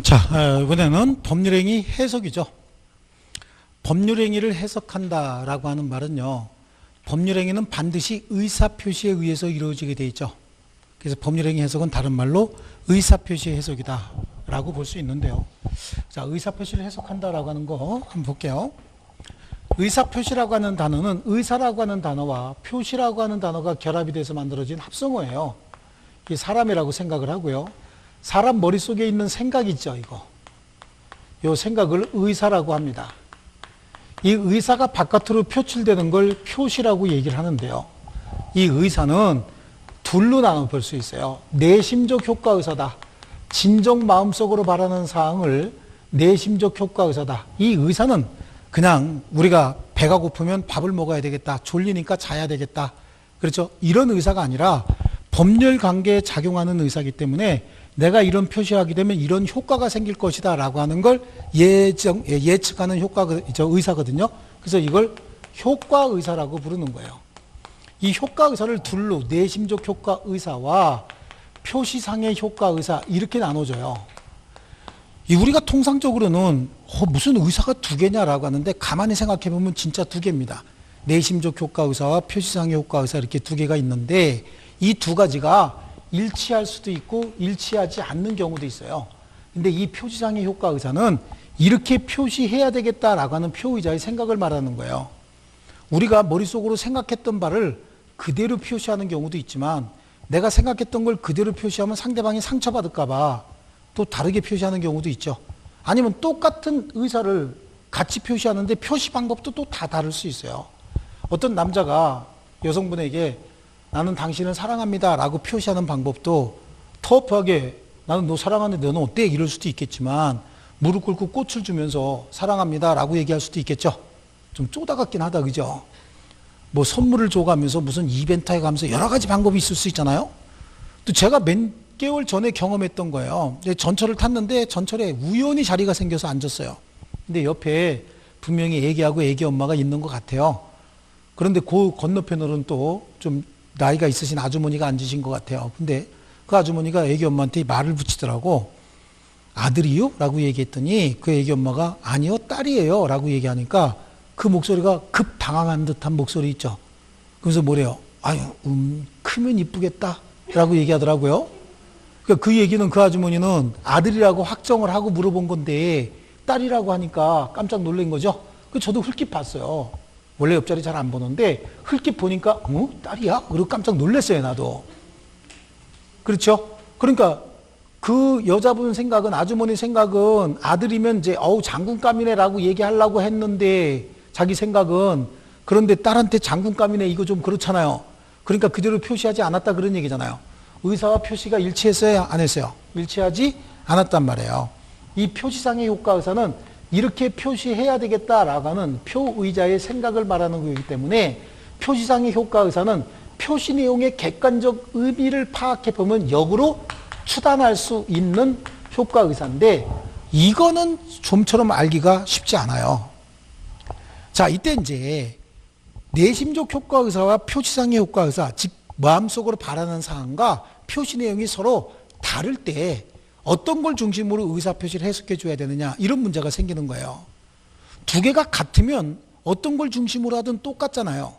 자, 이번에는 법률행위 해석이죠. 법률행위를 해석한다라고 하는 말은요, 법률행위는 반드시 의사표시에 의해서 이루어지게 돼 있죠. 그래서 법률행위 해석은 다른 말로 의사표시 해석이다 라고 볼 수 있는데요. 자, 의사표시를 해석한다라고 하는 거 한번 볼게요. 의사표시라고 하는 단어는 의사라고 하는 단어와 표시라고 하는 단어가 결합이 돼서 만들어진 합성어예요. 이 사람이라고 생각을 하고요. 사람 머릿속에 있는 생각 있죠, 이거. 이 생각을 의사라고 합니다. 이 의사가 바깥으로 표출되는 걸 표시라고 얘기를 하는데요. 이 의사는 둘로 나눠 볼 수 있어요. 내심적 효과 의사다. 진정 마음속으로 바라는 사항을 내심적 효과 의사다. 이 의사는 그냥 우리가 배가 고프면 밥을 먹어야 되겠다. 졸리니까 자야 되겠다. 그렇죠? 이런 의사가 아니라 법률 관계에 작용하는 의사이기 때문에 내가 이런 표시하게 되면 이런 효과가 생길 것이다 라고 하는 걸 예측하는 의사거든요. 그래서 이걸 효과 의사라고 부르는 거예요. 이 효과 의사를 둘로 내심적 효과 의사와 표시상의 효과 의사 이렇게 나눠져요. 우리가 통상적으로는 무슨 의사가 두 개냐라고 하는데 가만히 생각해 보면 진짜 두 개입니다. 내심적 효과 의사와 표시상의 효과 의사 이렇게 두 개가 있는데 이 두 가지가 일치할 수도 있고 일치하지 않는 경우도 있어요. 근데 이 표시상의 효과 의사는 이렇게 표시해야 되겠다라고 하는 표의자의 생각을 말하는 거예요. 우리가 머릿속으로 생각했던 바를 그대로 표시하는 경우도 있지만 내가 생각했던 걸 그대로 표시하면 상대방이 상처받을까 봐 또 다르게 표시하는 경우도 있죠. 아니면 똑같은 의사를 같이 표시하는데 표시 방법도 또 다 다를 수 있어요. 어떤 남자가 여성분에게 나는 당신을 사랑합니다 라고 표시하는 방법도 터프하게 나는 너 사랑하는데 너는 어때? 이럴 수도 있겠지만 무릎 꿇고 꽃을 주면서 사랑합니다 라고 얘기할 수도 있겠죠. 좀 쪼다 같긴 하다, 그죠? 뭐 선물을 줘가면서 무슨 이벤트에 가면서 여러 가지 방법이 있을 수 있잖아요. 또 제가 몇 개월 전에 경험했던 거예요. 전철을 tas는데 전철에 우연히 자리가 생겨서 앉았어요. 근데 옆에 분명히 애기하고 애기 엄마가 있는 것 같아요. 그런데 그 건너편으로는 또 좀 나이가 있으신 아주머니가 앉으신 것 같아요. 근데 그 아주머니가 애기 엄마한테 말을 붙이더라고. 아들이요? 라고 얘기했더니 그 애기 엄마가 아니요, 딸이에요 라고 얘기하니까 그 목소리가 급 당황한 듯한 목소리 있죠. 그래서 뭐래요? 아유, 크면 이쁘겠다 라고 얘기하더라고요. 그러니까 그 얘기는 그 아주머니는 아들이라고 확정을 하고 물어본 건데 딸이라고 하니까 깜짝 놀란 거죠. 그 저도 흘낏 봤어요. 원래 옆자리 잘 안 보는데 흘낏 보니까 딸이야? 그리고 깜짝 놀랐어요, 나도. 그렇죠? 그러니까 그 여자분 생각은, 아주머니 생각은 아들이면 이제 장군감이네 라고 얘기하려고 했는데 자기 생각은 그런데 딸한테 장군감이네 이거 좀 그렇잖아요. 그러니까 그대로 표시하지 않았다 그런 얘기잖아요. 의사와 표시가 일치했어요? 안 했어요? 일치하지 않았단 말이에요. 이 표시상의 효과 의사는 이렇게 표시해야 되겠다라고 하는 표의자의 생각을 말하는 거기 때문에 표시상의 효과 의사는 표시 내용의 객관적 의미를 파악해 보면 역으로 추단할 수 있는 효과 의사인데 이거는 좀처럼 알기가 쉽지 않아요. 자, 이때 이제 내심적 효과 의사와 표시상의 효과 의사, 즉 마음속으로 바라는 사항과 표시 내용이 서로 다를 때 어떤 걸 중심으로 의사표시를 해석해 줘야 되느냐 이런 문제가 생기는 거예요. 두 개가 같으면 어떤 걸 중심으로 하든 똑같잖아요.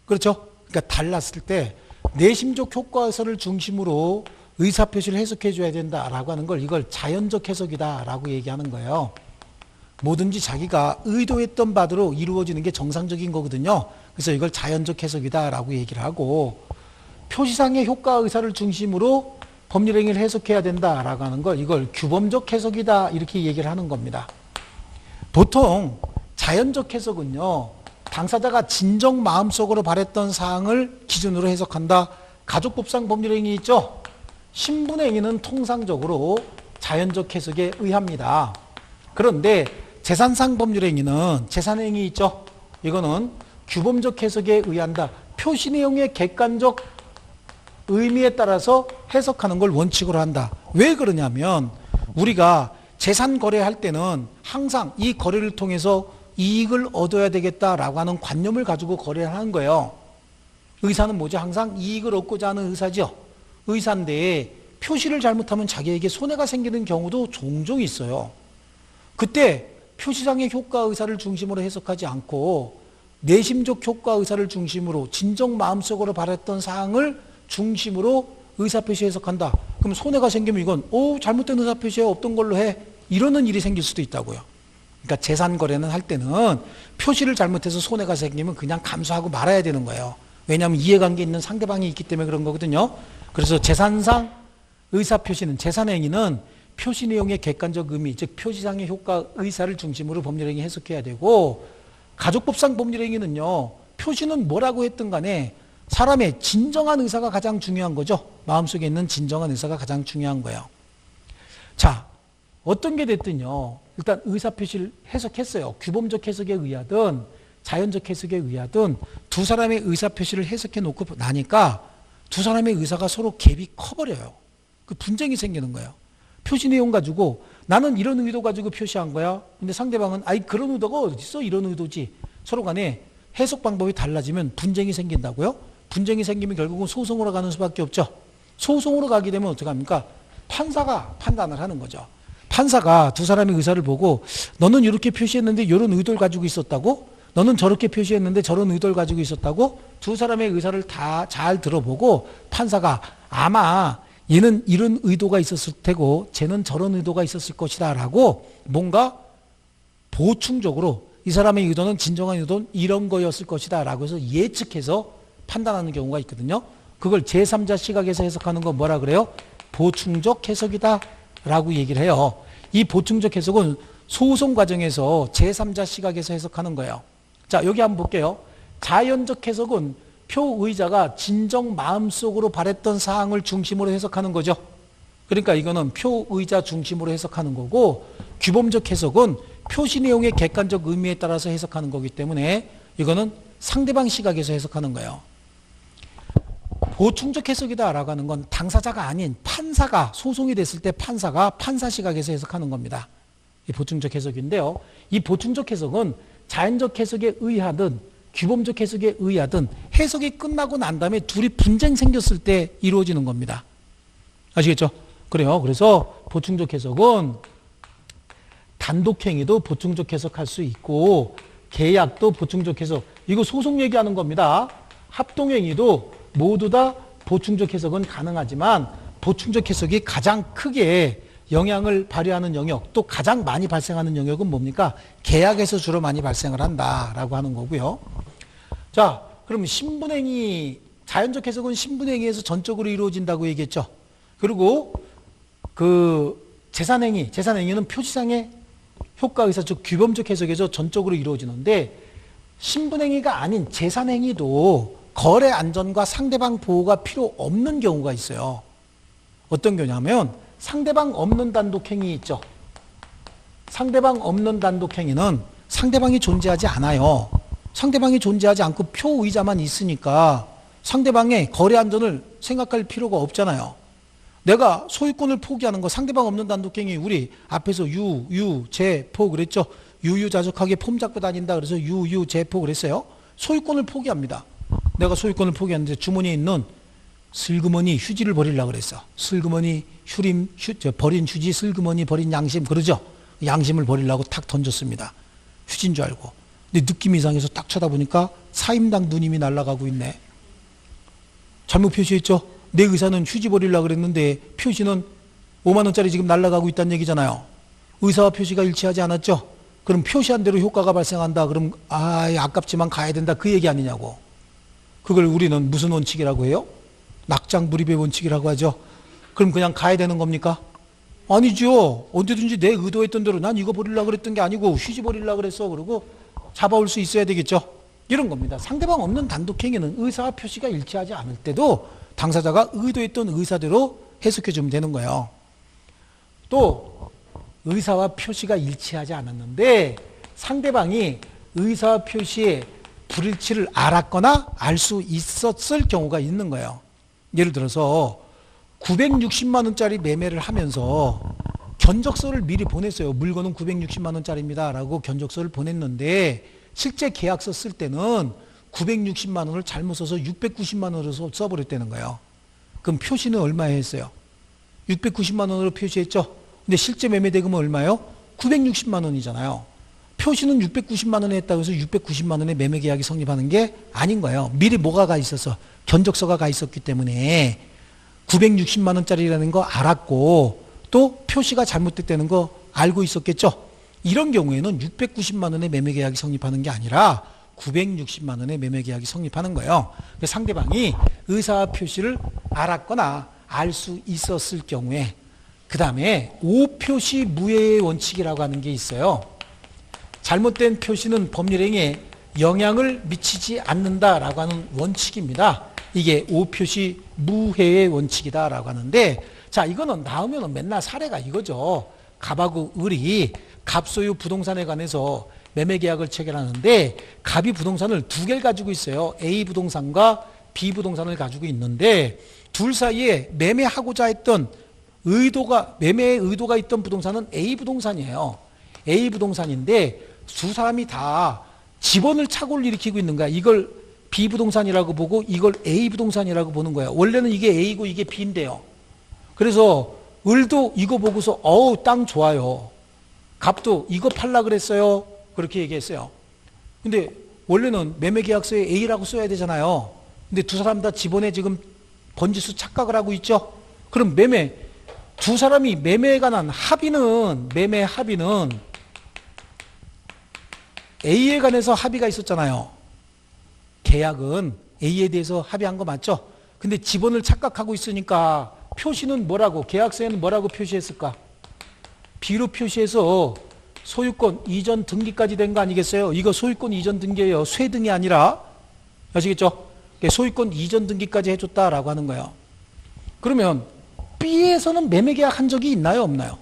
그렇죠? 그러니까 달랐을 때 내심적 효과 의사를 중심으로 의사표시를 해석해 줘야 된다라고 하는 걸 이걸 자연적 해석이다라고 얘기하는 거예요. 뭐든지 자기가 의도했던 바대로 이루어지는 게 정상적인 거거든요. 그래서 이걸 자연적 해석이다라고 얘기를 하고 표시상의 효과 의사를 중심으로 법률행위를 해석해야 된다라고 하는 걸 이걸 규범적 해석이다 이렇게 얘기를 하는 겁니다. 보통 자연적 해석은요, 당사자가 진정 마음속으로 바랬던 사항을 기준으로 해석한다. 가족법상 법률행위 있죠? 신분행위는 통상적으로 자연적 해석에 의합니다. 그런데 재산상 법률행위는 재산행위 있죠? 이거는 규범적 해석에 의한다. 표시 내용의 객관적 의미에 따라서 해석하는 걸 원칙으로 한다. 왜 그러냐면 우리가 재산 거래할 때는 항상 이 거래를 통해서 이익을 얻어야 되겠다라고 하는 관념을 가지고 거래를 하는 거예요. 의사는 뭐죠? 항상 이익을 얻고자 하는 의사죠. 의사인데 표시를 잘못하면 자기에게 손해가 생기는 경우도 종종 있어요. 그때 표시상의 효과 의사를 중심으로 해석하지 않고 내심적 효과 의사를 중심으로 진정 마음속으로 바랬던 사항을 중심으로 의사표시 해석한다. 그럼 손해가 생기면 이건 잘못된 의사표시에 없던 걸로 해. 이러는 일이 생길 수도 있다고요. 그러니까 재산 거래는 할 때는 표시를 잘못해서 손해가 생기면 그냥 감수하고 말아야 되는 거예요. 왜냐하면 이해관계 있는 상대방이 있기 때문에 그런 거거든요. 그래서 재산상 의사표시는, 재산행위는 표시 내용의 객관적 의미, 즉 표시상의 효과 의사를 중심으로 법률행위 해석해야 되고, 가족법상 법률행위는요, 표시는 뭐라고 했든 간에 사람의 진정한 의사가 가장 중요한 거죠. 마음속에 있는 진정한 의사가 가장 중요한 거예요. 자, 어떤 게 됐든요, 일단 의사표시를 해석했어요. 규범적 해석에 의하든 자연적 해석에 의하든 두 사람의 의사표시를 해석해 놓고 나니까 두 사람의 의사가 서로 갭이 커버려요. 그 분쟁이 생기는 거예요. 표시 내용 가지고 나는 이런 의도 가지고 표시한 거야. 근데 상대방은 그런 의도가 어디 있어? 이런 의도지. 서로 간에 해석 방법이 달라지면 분쟁이 생긴다고요? 분쟁이 생기면 결국은 소송으로 가는 수밖에 없죠. 소송으로 가게 되면 어떻게 합니까? 판사가 판단을 하는 거죠. 판사가 두 사람의 의사를 보고 너는 이렇게 표시했는데 이런 의도를 가지고 있었다고? 너는 저렇게 표시했는데 저런 의도를 가지고 있었다고? 두 사람의 의사를 다 잘 들어보고 판사가 아마 얘는 이런 의도가 있었을 테고 쟤는 저런 의도가 있었을 것이다 라고 뭔가 보충적으로 이 사람의 의도는 진정한 의도는 이런 거였을 것이다 라고 해서 예측해서 판단하는 경우가 있거든요. 그걸 제3자 시각에서 해석하는 거 뭐라 그래요? 보충적 해석이다 라고 얘기를 해요. 이 보충적 해석은 소송 과정에서 제3자 시각에서 해석하는 거예요. 자, 여기 한번 볼게요. 자연적 해석은 표의자가 진정 마음속으로 바랬던 사항을 중심으로 해석하는 거죠. 그러니까 이거는 표의자 중심으로 해석하는 거고, 규범적 해석은 표시 내용의 객관적 의미에 따라서 해석하는 거기 때문에 이거는 상대방 시각에서 해석하는 거예요. 보충적 해석이다라고 하는 건 당사자가 아닌 판사가, 소송이 됐을 때 판사가 판사 시각에서 해석하는 겁니다. 이 보충적 해석인데요. 이 보충적 해석은 자연적 해석에 의하든 규범적 해석에 의하든 해석이 끝나고 난 다음에 둘이 분쟁 생겼을 때 이루어지는 겁니다. 아시겠죠? 그래요. 그래서 보충적 해석은 단독행위도 보충적 해석할 수 있고 계약도 보충적 해석. 이거 소송 얘기하는 겁니다. 합동행위도 모두 다 보충적 해석은 가능하지만 보충적 해석이 가장 크게 영향을 발휘하는 영역, 또 가장 많이 발생하는 영역은 뭡니까? 계약에서 주로 많이 발생을 한다라고 하는 거고요. 자, 그럼 신분행위, 자연적 해석은 신분행위에서 전적으로 이루어진다고 얘기했죠. 그리고 재산행위는 표시상의 효과의사, 즉 규범적 해석에서 전적으로 이루어지는데, 신분행위가 아닌 재산행위도 거래 안전과 상대방 보호가 필요 없는 경우가 있어요. 어떤 경우냐면 상대방 없는 단독행위 있죠. 상대방 없는 단독행위는 상대방이 존재하지 않아요. 상대방이 존재하지 않고 표의자만 있으니까 상대방의 거래 안전을 생각할 필요가 없잖아요. 내가 소유권을 포기하는 거, 상대방 없는 단독행위, 우리 앞에서 유유제포 그랬죠. 유유자적하게 폼 잡고 다닌다 그래서 유유제포 그랬어요. 소유권을 포기합니다. 내가 소유권을 포기했는데 주머니에 있는 슬그머니 휴지를 버리려고 그랬어. 슬그머니 버린 휴지, 슬그머니 버린 양심, 그러죠? 양심을 버리려고 탁 던졌습니다. 휴지인 줄 알고. 근데 느낌이 이상해서 딱 쳐다보니까 사임당 누님이 날아가고 있네. 잘못 표시했죠? 내 의사는 휴지 버리려고 그랬는데 표시는 5만 원짜리 지금 날아가고 있다는 얘기잖아요. 의사와 표시가 일치하지 않았죠? 그럼 표시한 대로 효과가 발생한다. 그럼 아깝지만 가야 된다. 그 얘기 아니냐고. 그걸 우리는 무슨 원칙이라고 해요? 낙장불입의 원칙이라고 하죠. 그럼 그냥 가야 되는 겁니까? 아니죠. 언제든지 내 의도했던 대로 난 이거 버리려고 그랬던 게 아니고 휴지 버리려고 그랬어. 그러고 잡아올 수 있어야 되겠죠. 이런 겁니다. 상대방 없는 단독행위는 의사와 표시가 일치하지 않을 때도 당사자가 의도했던 의사대로 해석해 주면 되는 거예요. 또 의사와 표시가 일치하지 않았는데 상대방이 의사와 표시의 불일치를 알았거나 알 수 있었을 경우가 있는 거예요. 예를 들어서 960만 원짜리 매매를 하면서 견적서를 미리 보냈어요. 물건은 960만 원짜리입니다 라고 견적서를 보냈는데 실제 계약서 쓸 때는 960만 원을 잘못 써서 690만 원으로 써버렸다는 거예요. 그럼 표시는 얼마에 했어요? 690만 원으로 표시했죠. 근데 실제 매매 대금은 얼마예요? 960만 원이잖아요. 표시는 690만 원에 했다고 해서 690만 원의 매매 계약이 성립하는 게 아닌 거예요. 미리 뭐가 가 있어서 견적서가 가 있었기 때문에 960만 원짜리라는 거 알았고 또 표시가 잘못됐다는 거 알고 있었겠죠. 이런 경우에는 690만 원의 매매 계약이 성립하는 게 아니라 960만 원의 매매 계약이 성립하는 거예요. 상대방이 의사 표시를 알았거나 알 수 있었을 경우에 그 다음에 오표시 무효의 원칙이라고 하는 게 있어요. 잘못된 표시는 법률행위에 영향을 미치지 않는다라고 하는 원칙입니다. 이게 오표시 무해의 원칙이다라고 하는데, 자, 이거는 나오면 맨날 사례가 이거죠. 갑하고 을이 갑소유 부동산에 관해서 매매계약을 체결하는데 갑이 부동산을 두 개를 가지고 있어요. A 부동산과 B 부동산을 가지고 있는데 둘 사이에 매매하고자 했던 매매의 의도가 있던 부동산은 A 부동산이에요. A 부동산인데 두 사람이 다 집원을 착오를 일으키고 있는 거야. 이걸 B 부동산이라고 보고 이걸 A 부동산이라고 보는 거예요. 원래는 이게 A고 이게 B인데요. 그래서 을도 이거 보고서 어우 땅 좋아요. 갑도 이거 팔라 그랬어요. 그렇게 얘기했어요. 근데 원래는 매매계약서에 A라고 써야 되잖아요. 근데 두 사람 다 집원에 지금 번지수 착각을 하고 있죠. 그럼 두 사람이 매매에 관한 매매 합의는 A에 관해서 합의가 있었잖아요. 계약은 A에 대해서 합의한 거 맞죠? 근데 집원을 착각하고 있으니까 표시는 뭐라고, 계약서에는 뭐라고 표시했을까? B로 표시해서 소유권 이전 등기까지 된 거 아니겠어요? 이거 소유권 이전 등기예요. 쇠등이 아니라. 아시겠죠? 소유권 이전 등기까지 해줬다라고 하는 거예요. 그러면 B에서는 매매계약 한 적이 있나요? 없나요?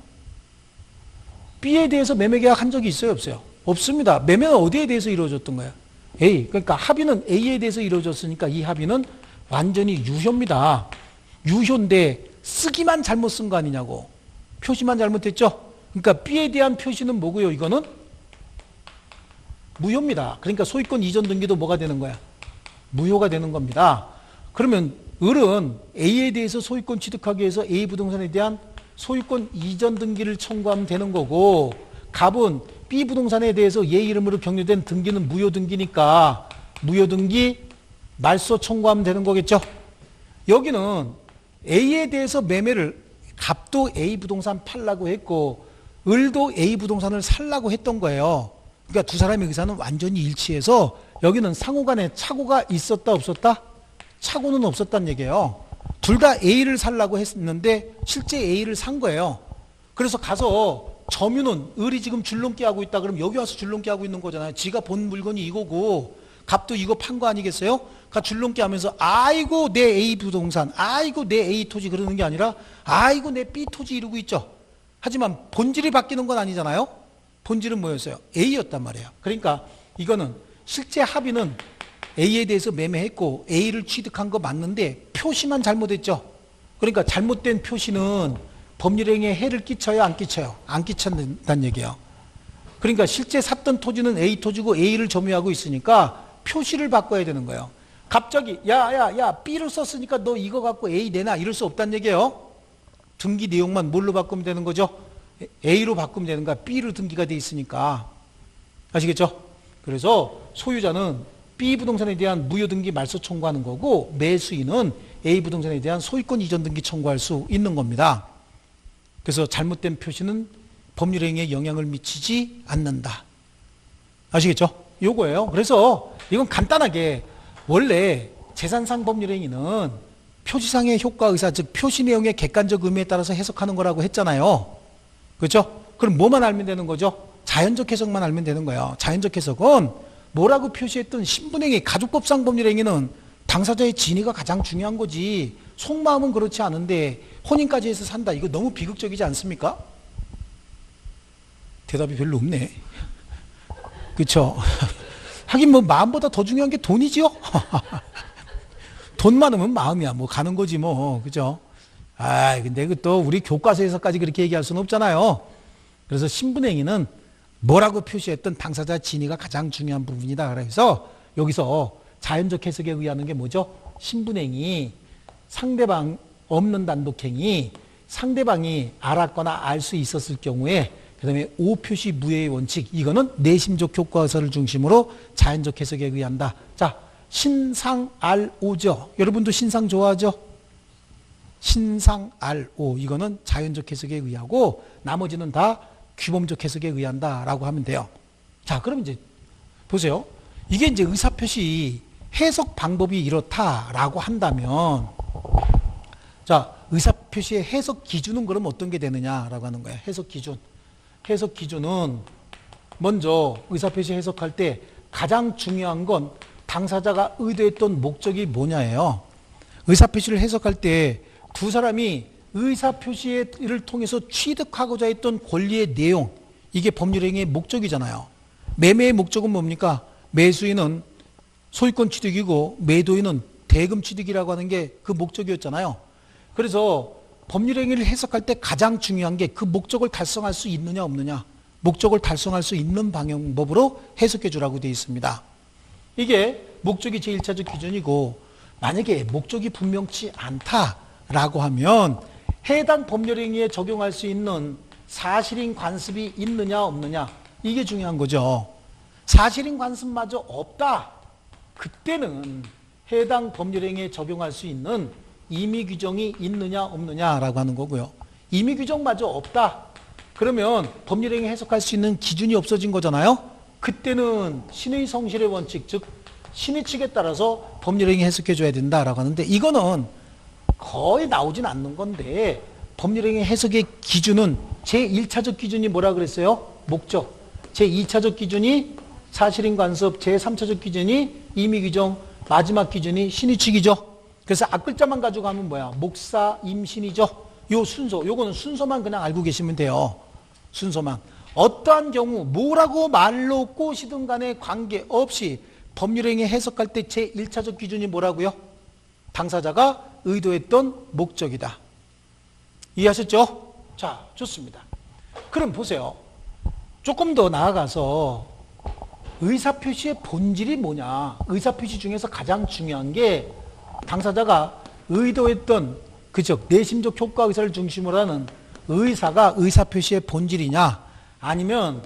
B에 대해서 매매계약 한 적이 있어요? 없어요? 없습니다. 매매는 어디에 대해서 이루어졌던 거예요? A. 그러니까 합의는 A에 대해서 이루어졌으니까 이 합의는 완전히 유효입니다. 유효인데 쓰기만 잘못 쓴 거 아니냐고. 표시만 잘못했죠? 그러니까 B에 대한 표시는 뭐고요? 이거는 무효입니다. 그러니까 소유권 이전 등기도 뭐가 되는 거야? 무효가 되는 겁니다. 그러면 을은 A에 대해서 소유권 취득하기 위해서 A 부동산에 대한 소유권 이전 등기를 청구하면 되는 거고, 갑은 B 부동산에 대해서 얘 이름으로 격려된 등기는 무효 등기니까 무효 등기 말소 청구하면 되는 거겠죠. 여기는 A에 대해서 갑도 A 부동산 팔라고 했고 을도 A 부동산을 살라고 했던 거예요. 그러니까 두 사람의 의사는 완전히 일치해서 여기는 상호간에 착오가 있었다 없었다? 착오는 없었다는 얘기예요. 둘 다 A를 살라고 했는데 실제 A를 산 거예요. 그래서 가서 점유는 을이 지금 줄넘기 하고 있다 그러면 여기 와서 줄넘기 하고 있는 거잖아요. 지가 본 물건이 이거고 갑도 이거 판 거 아니겠어요? 그러니까 줄넘기 하면서 아이고 내 A 부동산, 아이고 내 A 토지 그러는 게 아니라 아이고 내 B 토지 이러고 있죠. 하지만 본질이 바뀌는 건 아니잖아요. 본질은 뭐였어요? A였단 말이에요. 그러니까 이거는 실제 합의는 A에 대해서 매매했고 A를 취득한 거 맞는데 표시만 잘못했죠. 그러니까 잘못된 표시는 법률행위에 해를 끼쳐요? 안 끼쳐요? 안 끼친다는 얘기예요. 그러니까 실제 샀던 토지는 A 토지고 A를 점유하고 있으니까 표시를 바꿔야 되는 거예요. 갑자기 야 B를 썼으니까 너 이거 갖고 A 내놔 이럴 수 없다는 얘기예요. 등기 내용만 뭘로 바꾸면 되는 거죠? A로 바꾸면 되는 거야. B로 등기가 돼 있으니까. 아시겠죠? 그래서 소유자는 B 부동산에 대한 무효 등기 말소 청구하는 거고 매수인은 A 부동산에 대한 소유권 이전 등기 청구할 수 있는 겁니다. 그래서 잘못된 표시는 법률행위에 영향을 미치지 않는다. 아시겠죠? 요거예요. 그래서 이건 간단하게 원래 재산상 법률행위는 표시상의 효과 의사, 즉 표시 내용의 객관적 의미에 따라서 해석하는 거라고 했잖아요. 그렇죠? 그럼 뭐만 알면 되는 거죠? 자연적 해석만 알면 되는 거예요. 자연적 해석은 뭐라고 표시했던 신분행위, 가족법상 법률행위는 당사자의 진위가 가장 중요한 거지 속마음은 그렇지 않은데 혼인까지 해서 산다. 이거 너무 비극적이지 않습니까? 대답이 별로 없네. 그렇죠? 하긴 뭐 마음보다 더 중요한 게 돈이지요? 돈 많으면 마음이야. 뭐 가는 거지 뭐. 그죠? 근데 그 또 우리 교과서에서까지 그렇게 얘기할 수는 없잖아요. 그래서 신분행위는 뭐라고 표시했던 당사자 진위가 가장 중요한 부분이다. 그래서 여기서 자연적 해석에 의하는 게 뭐죠? 신분행위, 상대방 없는 단독행위, 상대방이 알았거나 알 수 있었을 경우에 그 다음에 O 표시 무효의 원칙, 이거는 내심적 효과 의사를 중심으로 자연적 해석에 의한다. 자, 신상RO죠. 여러분도 신상 좋아하죠? 신상RO, 이거는 자연적 해석에 의하고 나머지는 다 규범적 해석에 의한다 라고 하면 돼요. 자, 그럼 이제 보세요. 이게 이제 의사표시 해석 방법이 이렇다라고 한다면, 자, 의사표시의 해석 기준은 그럼 어떤 게 되느냐라고 하는 거예요. 해석 기준. 해석 기준은 먼저 의사표시 해석할 때 가장 중요한 건 당사자가 의도했던 목적이 뭐냐예요. 의사표시를 해석할 때 두 사람이 의사표시를 통해서 취득하고자 했던 권리의 내용, 이게 법률행위의 목적이잖아요. 매매의 목적은 뭡니까? 매수인은 소유권 취득이고 매도인은 대금 취득이라고 하는 게 그 목적이었잖아요. 그래서 법률행위를 해석할 때 가장 중요한 게 그 목적을 달성할 수 있느냐 없느냐, 목적을 달성할 수 있는 방법으로 해석해 주라고 되어 있습니다. 이게 목적이 제1차적 기준이고, 만약에 목적이 분명치 않다라고 하면 해당 법률행위에 적용할 수 있는 사실인 관습이 있느냐 없느냐, 이게 중요한 거죠. 사실인 관습마저 없다, 그때는 해당 법률행위에 적용할 수 있는 임의 규정이 있느냐 없느냐라고 하는 거고요. 임의 규정마저 없다, 그러면 법률행위 해석할 수 있는 기준이 없어진 거잖아요. 그때는 신의 성실의 원칙, 즉 신의 측에 따라서 법률행위 해석해 줘야 된다라고 하는데, 이거는 거의 나오진 않는 건데, 법률행위 해석의 기준은 제1차적 기준이 뭐라 그랬어요? 목적. 제2차적 기준이 사실인 관습, 제3차적 기준이 임의 규정, 마지막 기준이 신의 측이죠. 그래서 앞글자만 가지고 가면 뭐야? 목사, 임신이죠. 요 순서, 요거는 순서만 그냥 알고 계시면 돼요. 순서만. 어떠한 경우 뭐라고 말로 꼬시든 간에 관계없이 법률행위 해석할 때 제1차적 기준이 뭐라고요? 당사자가 의도했던 목적이다. 이해하셨죠? 자, 좋습니다. 그럼 보세요. 조금 더 나아가서 의사표시의 본질이 뭐냐? 의사표시 중에서 가장 중요한 게 당사자가 의도했던, 그죠? 내심적 효과 의사를 중심으로 하는 의사가 의사표시의 본질이냐, 아니면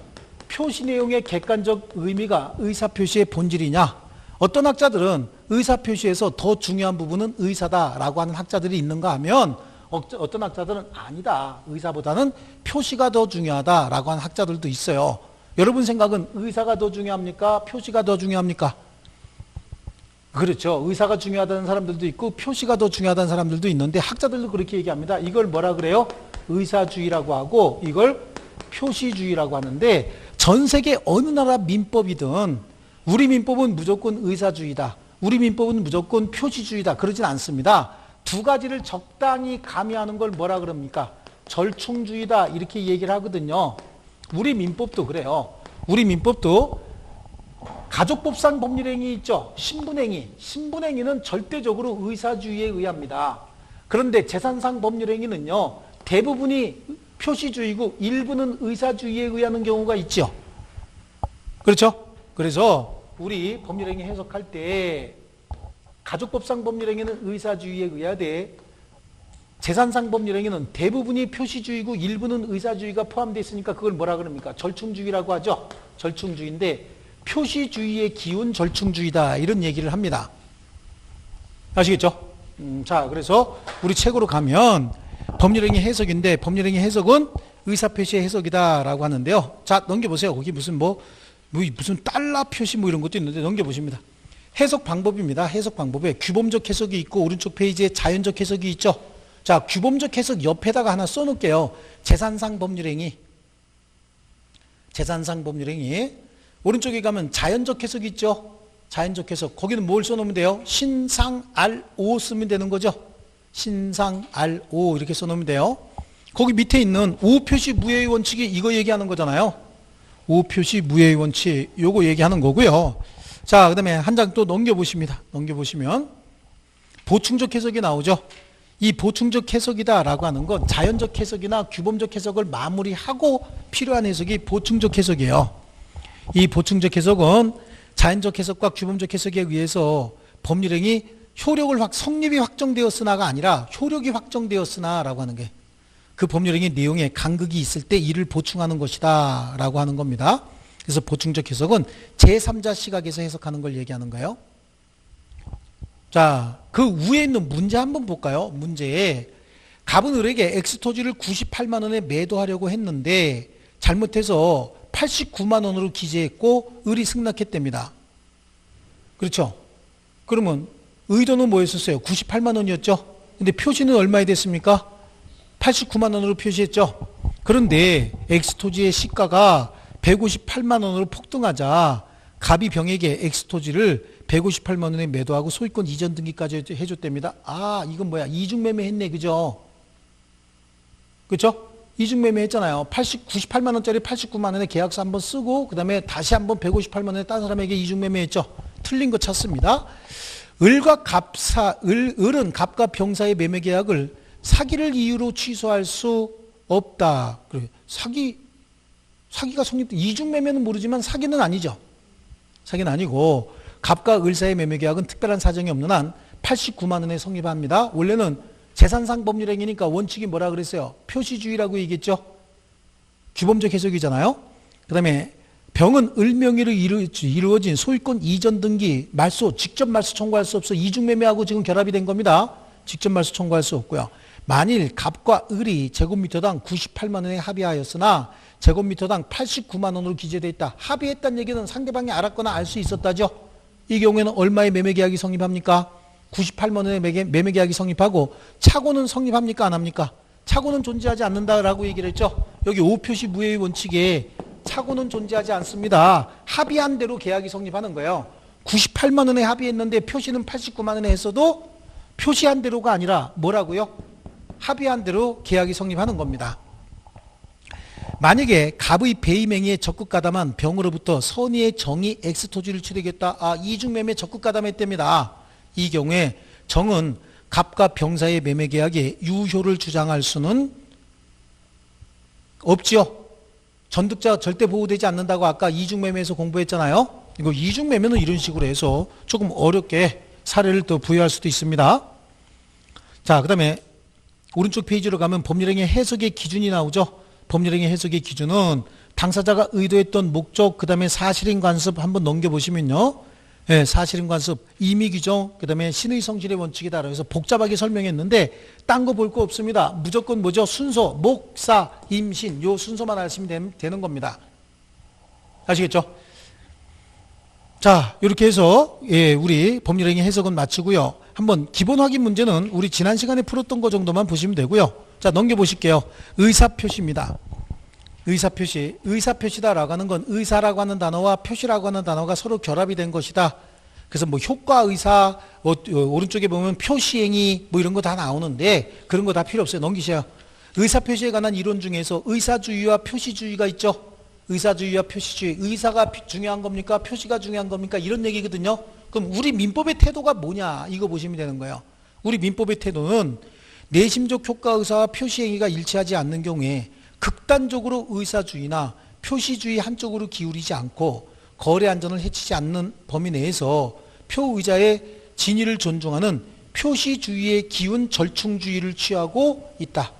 표시 내용의 객관적 의미가 의사표시의 본질이냐. 어떤 학자들은 의사표시에서 더 중요한 부분은 의사다라고 하는 학자들이 있는가 하면, 어떤 학자들은 아니다, 의사보다는 표시가 더 중요하다라고 하는 학자들도 있어요. 여러분 생각은 의사가 더 중요합니까? 표시가 더 중요합니까? 그렇죠. 의사가 중요하다는 사람들도 있고 표시가 더 중요하다는 사람들도 있는데, 학자들도 그렇게 얘기합니다. 이걸 뭐라 그래요? 의사주의라고 하고 이걸 표시주의라고 하는데, 전 세계 어느 나라 민법이든 우리 민법은 무조건 의사주의다, 우리 민법은 무조건 표시주의다, 그러진 않습니다. 두 가지를 적당히 가미하는 걸 뭐라 그럽니까? 절충주의다, 이렇게 얘기를 하거든요. 우리 민법도 그래요. 우리 민법도 가족법상 법률행위 있죠. 신분행위. 신분행위는 절대적으로 의사주의에 의합니다. 그런데 재산상 법률행위는요, 대부분이 표시주의고 일부는 의사주의에 의하는 경우가 있죠. 그렇죠? 그래서 우리 법률행위 해석할 때 가족법상 법률행위는 의사주의에 의하되, 재산상 법률행위는 대부분이 표시주의고 일부는 의사주의가 포함되어 있으니까 그걸 뭐라 그럽니까? 절충주의라고 하죠. 절충주의인데, 표시주의의 기운 절충주의다, 이런 얘기를 합니다. 아시겠죠? 자, 그래서 우리 책으로 가면 법률행위 해석인데, 법률행위 해석은 의사표시의 해석이다라고 하는데요. 자, 넘겨보세요. 거기 무슨 무슨 달러 표시 이런 것도 있는데 넘겨보십니다. 해석 방법입니다. 해석 방법에 규범적 해석이 있고 오른쪽 페이지에 자연적 해석이 있죠. 자, 규범적 해석 옆에다가 하나 써놓을게요. 재산상 법률행위. 재산상 법률행위. 오른쪽에 가면 자연적 해석이 있죠. 자연적 해석. 거기는 뭘 써놓으면 돼요? 신상RO 쓰면 되는 거죠. 신상RO 이렇게 써놓으면 돼요. 거기 밑에 있는 오표시 무효의 원칙이 이거 얘기하는 거잖아요. 오표시 무효의 원칙, 요거 얘기하는 거고요. 자, 그 다음에 한 장 또 넘겨보십니다. 넘겨보시면 보충적 해석이 나오죠. 이 보충적 해석이다라고 하는 건 자연적 해석이나 규범적 해석을 마무리하고 필요한 해석이 보충적 해석이에요. 이 보충적 해석은 자연적 해석과 규범적 해석에 의해서 법률행위 효력을 성립이 확정되었으나가 아니라 효력이 확정되었으나라고 하는 게, 그 법률행위 내용에 간극이 있을 때 이를 보충하는 것이다 라고 하는 겁니다. 그래서 보충적 해석은 제3자 시각에서 해석하는 걸 얘기하는 거예요. 자, 그 위에 있는 문제 한번 볼까요? 문제에 갑은 을에게 엑스토지를 98만 원에 매도하려고 했는데 잘못해서 89만 원으로 기재했고 을이 승낙했답니다. 그렇죠? 그러면 의도는 뭐였었어요? 98만 원이었죠? 근데 표시는 얼마에 됐습니까? 89만 원으로 표시했죠? 그런데 엑스토지의 시가가 158만 원으로 폭등하자 갑이 병에게 엑스토지를 158만 원에 매도하고 소유권 이전 등기까지 해줬답니다. 아, 이건 뭐야? 이중매매 했네. 그죠? 그죠? 이중매매 했잖아요. 98만 원짜리 89만 원에 계약서 한번 쓰고 그 다음에 다시 한번 158만 원에 딴 사람에게 이중매매 했죠. 틀린 거 찾습니다. 을은 갑과 병사의 매매 계약을 사기를 이유로 취소할 수 없다. 사기가 성립돼. 이중매매는 모르지만 사기는 아니죠. 사기는 아니고 갑과 을 사이의 매매 계약은 특별한 사정이 없는 한 89만 원에 성립합니다. 원래는 재산상 법률행위니까 원칙이 뭐라 그랬어요? 표시주의라고 얘기했죠. 규범적 해석이잖아요. 그 다음에 병은 을 명의로 이루어진 소유권 이전 등기 말소, 직접 말소 청구할 수 없어. 이중매매하고 지금 결합이 된 겁니다. 직접 말소 청구할 수 없고요. 만일 갑과 을이 제곱미터당 98만 원에 합의하였으나 제곱미터당 89만 원으로 기재되어 있다. 합의했다는 얘기는 상대방이 알았거나 알 수 있었다죠. 이 경우에는 얼마의 매매계약이 성립합니까? 98만 원의 매매계약이 성립하고 착오는 성립합니까? 안 합니까? 착오는 존재하지 않는다라고 얘기를 했죠. 여기 5표시 무효의 원칙에 착오는 존재하지 않습니다. 합의한 대로 계약이 성립하는 거예요. 98만 원에 합의했는데 표시는 89만 원에 했어도 표시한 대로가 아니라 뭐라고요? 합의한 대로 계약이 성립하는 겁니다. 만약에 갑의 배임행위에 적극 가담한 병으로부터 선의의 정의 엑스토지를 취득했다. 아, 이중매매 적극 가담했답니다. 이 경우에 정은 갑과 병 사이의 매매 계약에 유효를 주장할 수는 없지요. 전득자가 절대 보호되지 않는다고 아까 이중매매에서 공부했잖아요. 이거 이중매매는 이런 식으로 해서 조금 어렵게 사례를 또 부여할 수도 있습니다. 자, 그 다음에 오른쪽 페이지로 가면 법률행위 해석의 기준이 나오죠. 법률행위 해석의 기준은 당사자가 의도했던 목적, 그 다음에 사실인 관습 한번 넘겨보시면요. 네, 사실인 관습, 임의 규정, 그 다음에 신의 성질의 원칙이다. 그래서 복잡하게 설명했는데 딴 거 볼 거 없습니다. 무조건 뭐죠? 순서, 목, 사, 임, 신 요 순서만 아시면 되는 겁니다. 아시겠죠? 자, 이렇게 해서 우리 법률행위 해석은 마치고요. 한번 기본 확인 문제는 우리 지난 시간에 풀었던 거 정도만 보시면 되고요. 자, 넘겨보실게요. 의사표시입니다. 의사표시. 의사표시다라고 하는 건 의사라고 하는 단어와 표시라고 하는 단어가 서로 결합이 된 것이다. 그래서 뭐 효과의사, 오른쪽에 보면 표시행위 뭐 이런 거 다 나오는데 그런 거 다 필요 없어요. 넘기세요. 의사표시에 관한 이론 중에서 의사주의와 표시주의가 있죠. 의사주의와 표시주의. 의사가 중요한 겁니까? 표시가 중요한 겁니까? 이런 얘기거든요. 그럼 우리 민법의 태도가 뭐냐? 이거 보시면 되는 거예요. 우리 민법의 태도는 내심적 효과의사와 표시행위가 일치하지 않는 경우에 극단적으로 의사주의나 표시주의 한쪽으로 기울이지 않고 거래 안전을 해치지 않는 범위 내에서 표의자의 진위를 존중하는 표시주의의 기운 절충주의를 취하고 있다.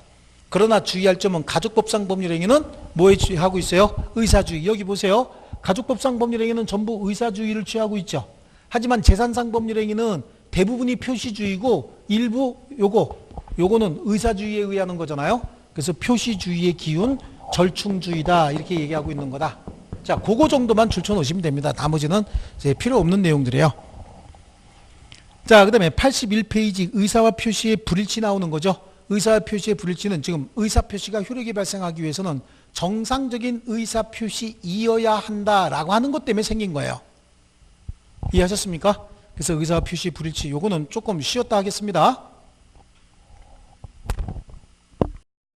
그러나 주의할 점은 가족법상 법률행위는 뭐에 취하고 있어요? 의사주의. 여기 보세요. 가족법상 법률행위는 전부 의사주의를 취하고 있죠. 하지만 재산상 법률행위는 대부분이 표시주의고 일부 요거는 의사주의에 의하는 거잖아요. 그래서 표시주의의 기운 절충주의다 이렇게 얘기하고 있는 거다. 자, 그거 정도만 줄쳐 놓으시면 됩니다. 나머지는 이제 필요 없는 내용들이에요. 자, 그 다음에 81페이지 의사와 표시의 불일치 나오는 거죠. 의사와 표시의 불일치는 지금 의사표시가 효력이 발생하기 위해서는 정상적인 의사표시이어야 한다라고 하는 것 때문에 생긴 거예요. 이해하셨습니까? 그래서 의사와 표시의 불일치 요거는 조금 쉬었다 하겠습니다.